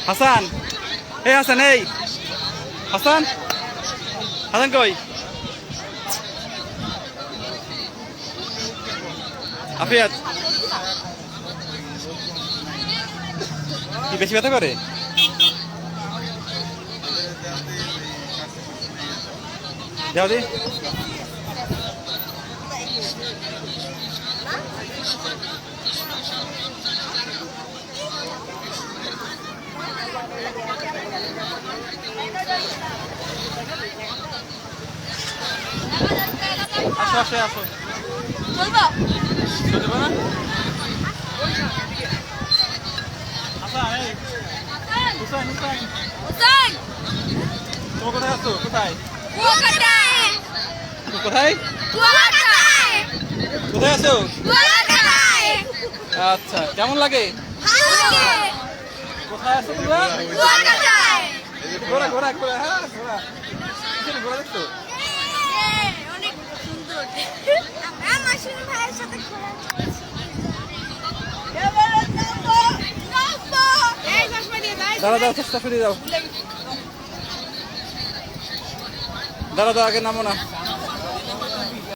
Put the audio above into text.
হাসান, এই হাসান, এই হাসান, হাসান কই? আফিয়াত কি বেশি ব্যথা করে? যাও দি। আসো আসো আসো। চলবো? চলবে না? আচ্ছা এই হুসাইন, হুসাইন হুসাইন তুমি কোথায় আছো? কোথায় কুয়াকাটায়। কোথায় কুয়াকাটায়। কোথায় আছো? কুয়াকাটায়। আচ্ছা, কেমন লাগে? ভালো লাগে। কোথায় আছো তোমরা? কুয়াকাটায়। ঘোরা ঘোরা ঘোরা, হ্যাঁ ঘোরা। কিসের ঘোরা দেখছো? অনেক সুন্দর। আমরা মাসুম ভাইয়ের সাথে ঘোরা করছি। এই চশমা দিয়ে দাও। দাঁড়া দাও, চেষ্টা সরিয়ে দাও। দাঁড়া দাও, আগে নামো না।